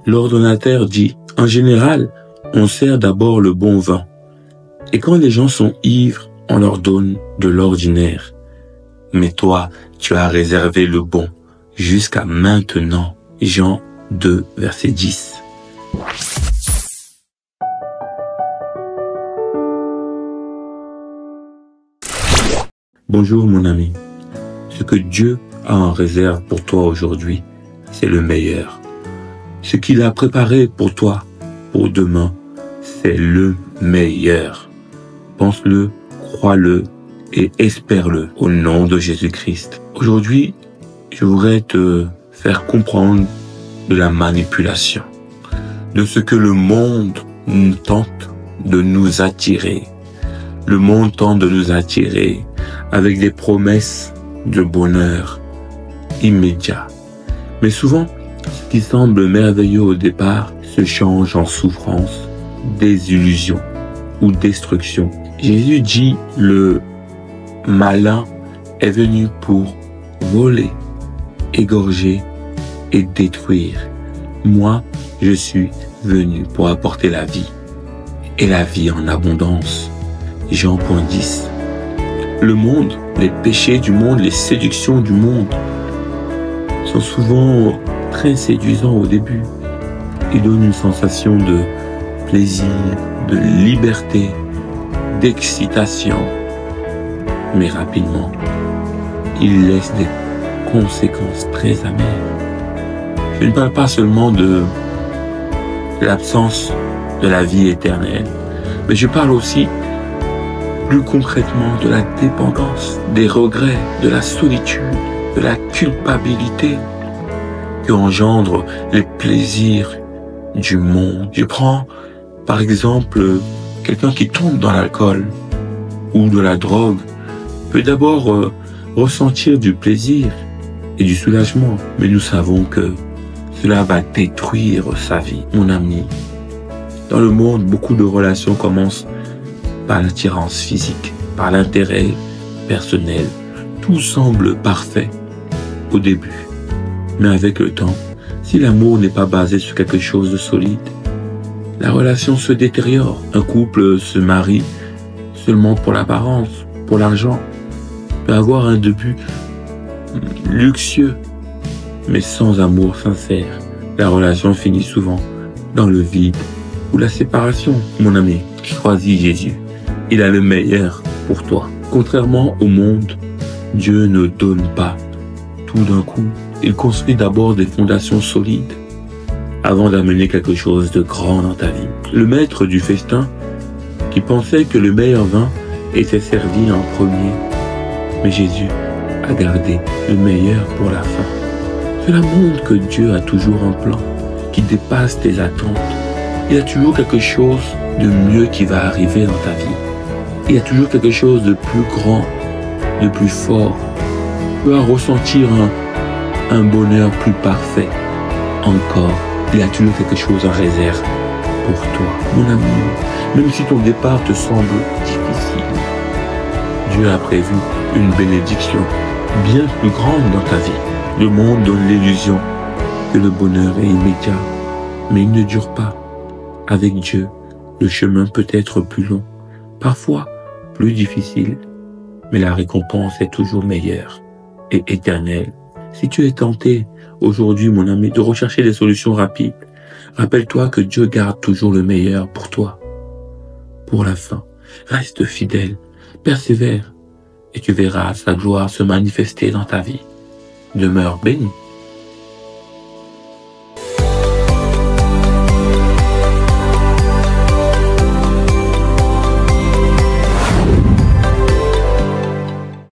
L'ordonnateur dit, en général, on sert d'abord le bon vin. Et quand les gens sont ivres, on leur donne de l'ordinaire. Mais toi, tu as réservé le bon jusqu'à maintenant. Jean 2, verset 10. Bonjour mon ami. Ce que Dieu a en réserve pour toi aujourd'hui, c'est le meilleur. Ce qu'il a préparé pour toi, pour demain, c'est le meilleur. Pense-le, crois-le et espère-le au nom de Jésus-Christ. Aujourd'hui, je voudrais te faire comprendre de la manipulation, de ce que le monde tente de nous attirer. Le monde tente de nous attirer avec des promesses de bonheur immédiat. Mais souvent, ce qui semble merveilleux au départ se change en souffrance, désillusion ou destruction. Jésus dit, le malin est venu pour voler, égorger et détruire. Moi, je suis venu pour apporter la vie et la vie en abondance. Jean 10. Le monde, les péchés du monde, les séductions du monde sont souvent très séduisants au début. Ils donnent une sensation de plaisir, de liberté, d'excitation. Mais rapidement, ils laissent des conséquences très amères. Je ne parle pas seulement de l'absence de la vie éternelle, mais je parle aussi plus concrètement de la dépendance, des regrets, de la solitude, de la culpabilité que engendrent les plaisirs du monde. Je prends par exemple quelqu'un qui tombe dans l'alcool ou de la drogue peut d'abord ressentir du plaisir et du soulagement, mais nous savons que cela va détruire sa vie, mon ami. Dans le monde, beaucoup de relations commencent par l'attirance physique, par l'intérêt personnel. Tout semble parfait au début. Mais avec le temps, si l'amour n'est pas basé sur quelque chose de solide, la relation se détériore. Un couple se marie seulement pour l'apparence, pour l'argent, peut avoir un début luxueux, mais sans amour sincère. La relation finit souvent dans le vide ou la séparation. Mon ami, choisis Jésus. Il a le meilleur pour toi. Contrairement au monde, Dieu ne donne pas tout d'un coup. Il construit d'abord des fondations solides avant d'amener quelque chose de grand dans ta vie. Le maître du festin, qui pensait que le meilleur vin était servi en premier, mais Jésus a gardé le meilleur pour la fin. Cela montre que Dieu a toujours un plan qui dépasse tes attentes. Il y a toujours quelque chose de mieux qui va arriver dans ta vie. Il y a toujours quelque chose de plus grand, de plus fort. Tu vas ressentir un bonheur plus parfait. Encore, il y a toujours quelque chose en réserve pour toi. Mon ami, même si ton départ te semble difficile, Dieu a prévu une bénédiction bien plus grande dans ta vie. Le monde donne l'illusion que le bonheur est immédiat, mais il ne dure pas. Avec Dieu, le chemin peut être plus long, parfois plus difficile, mais la récompense est toujours meilleure et éternelle. Si tu es tenté aujourd'hui, mon ami, de rechercher des solutions rapides, rappelle-toi que Dieu garde toujours le meilleur pour toi. Pour la fin, reste fidèle, persévère, et tu verras sa gloire se manifester dans ta vie. Demeure béni.